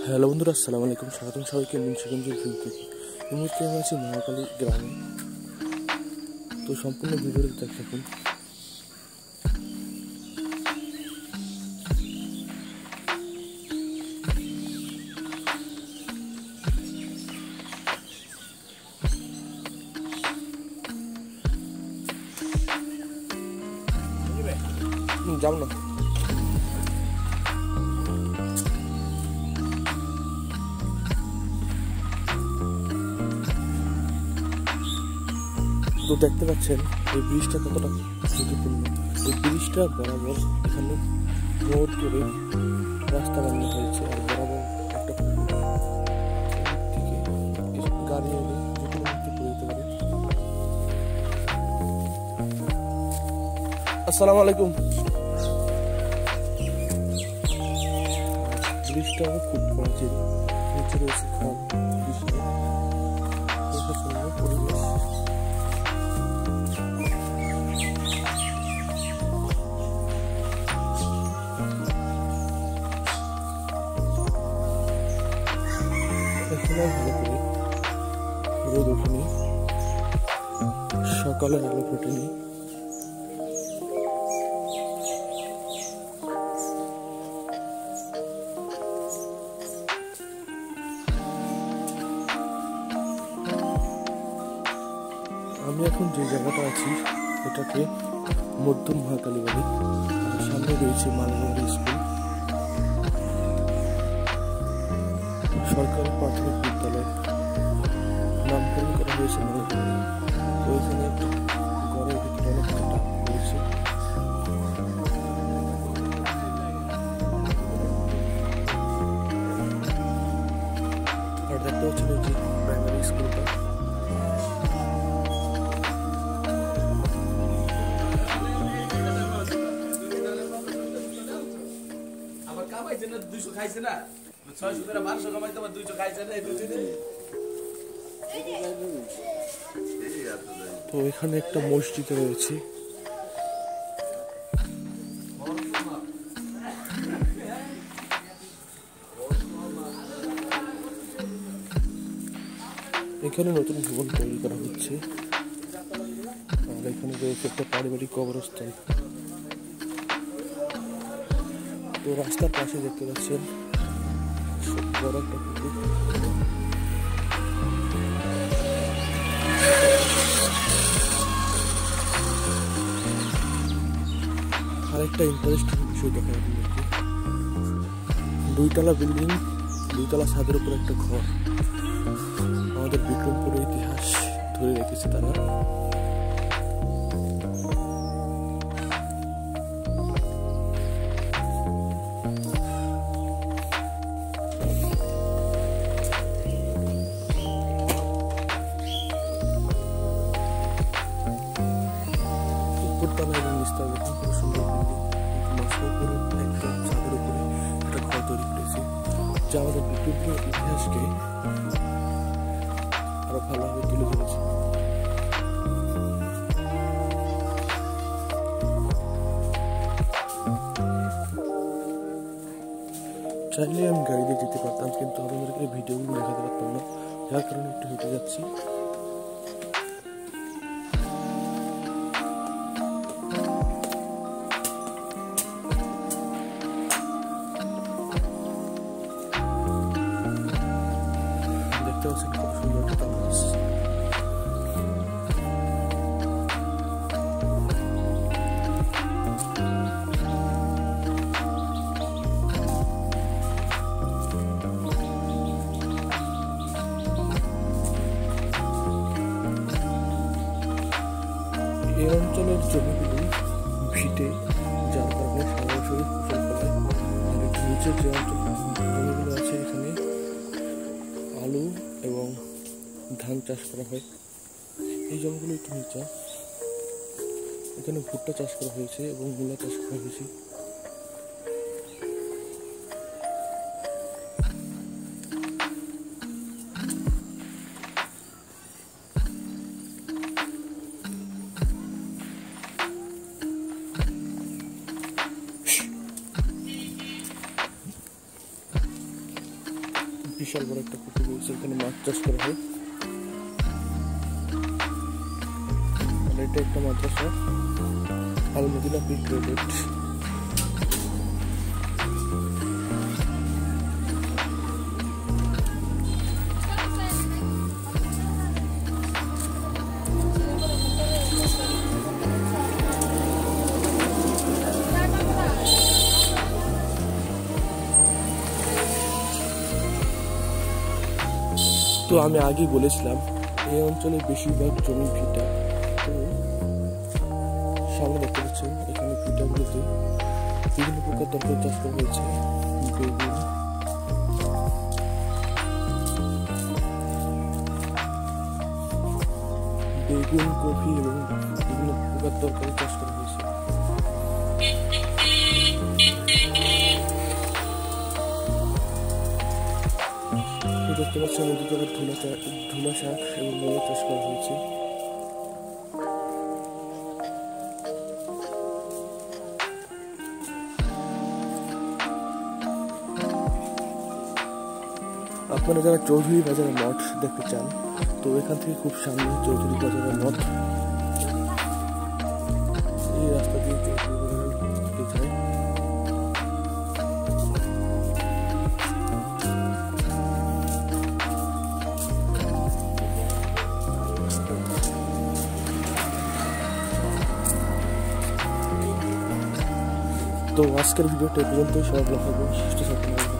Hello বন্ধুরা, আসসালামু আলাইকুম। স্বাগতম সবাইকে মুন্সিগঞ্জের ভিউ থেকে। এই মুহূর্তে আমি আছি মহাকালী গ্রামে। তো সম্পূর্ণ ভিডিওটি দেখুন। যাও না, তো দেখতে পাচ্ছেন এই ব্রিজটা কতটা ঝুঁকিপূর্ণ। এই ব্রিজটা বরাবর এখানে রোড করে রাস্তা বানানো হয়েছে, আর বরাবর একটা থেকে গাড়ি এলে যে কোনো মুহূর্তে পড়ে যেতে পারে। আসসালামু আলাইকুম। ব্রিজটা খুব প্রাচীন, নিচে রয়েছে খাল, পরিবেশ। ভালো করে রোদ ওঠেনি, সকালে আলো ফোটেনি। আমি এখন যে জায়গাটা আছি এটাকে মধ্যম মহাকালী বলি। আর সামনে রয়েছে মানবী স্কুল, সরকারি প্রাথমিক বিদ্যালয়। নামকরণ করা হয়েছে মানবী। ওইখানে ঘরের ভিতরে অনেক টাকা রয়েছে। আর দেখতে হচ্ছে যে প্রাইমারি স্কুলটা। তো এখানে একটা মসজিদ রয়েছে। এখানে নতুন ভবন তৈরি করা হচ্ছে, আর এখানে রয়েছে একটা পারিবারিক কবরস্থান। তো রাস্তার পাশে দেখতে পাচ্ছেন বড় একটা পুকুর। আরেকটা ইন্টারেস্টিং বিষয় দেখা যাবে, দুইতলা বিল্ডিং, দুইতলা ছাদের উপর একটা ঘর। আমাদের বিক্রমপুরের ইতিহাস ধরে রেখেছে তারা। উপরতলা এবং নিচতলা খুব সুন্দর বিল্ডিং, মাছের উপরে একদম ছাদের উপরে একটা ঘর তৈরি করেছে, যা আমাদের বিক্রমপুরের ইতিহাসকে আরো ভালোভাবে তুলে ধরেছে। চাইলে আমি গাড়ি দিয়ে যেতে পারতাম, কিন্তু আপনাদেরকে ভিডিওগুলো দেখাতে পারতাম না, যার কারণে একটু হেঁটে যাচ্ছি। দেখতে পাচ্ছেন খুব সুন্দর একটা তাল গাছ। এই অঞ্চলের জমিগুলি ভিটে, যার কারণে সরাসরি ফসল ফলায়। আর একটু নিচের যে অঞ্চল জমিগুলো আছে, এখানে আলু এবং ধান চাষ করা হয়। এই জমিগুলো একটু নিচা, এখানে ভুট্টা চাষ করা হয়েছে এবং মূলা চাষ করা হয়েছে। বিশাল বড় একটা পুকুর রয়েছে, এখানে মাছ চাষ করা হয়। আর এটা একটা মাদ্রাসা, আল মদিনা প্রি গ্রেডেড। তো আমি আগেই বলেছিলাম এই অঞ্চলে বেশিরভাগ জমি ভিটা। তো সামনে দেখতে পাচ্ছেন এখানে ভিটাগুলোতে বিভিন্ন প্রকার তরকারি চাষ করা হয়েছে, বেগুন, কফি এবং বিভিন্ন প্রকার তরকারি চাষ করা হয়েছে। দেখতে পাচ্ছেন ওদিকে আবার ধুলা শাক এবং মূলো চাষ করা হয়েছে। আপনারা যারা চৌধুরী বাজারের মঠ দেখতে চান, তো এখান থেকে খুব সামনে চৌধুরী বাজারের মঠ। এই রাস্তা দিয়ে চৌধুরী বাজারের যায়। তো আজকের ভিডিওটা পর্যন্ত, সবাই ভালো থাকবেন, সুস্থ থাকবেন।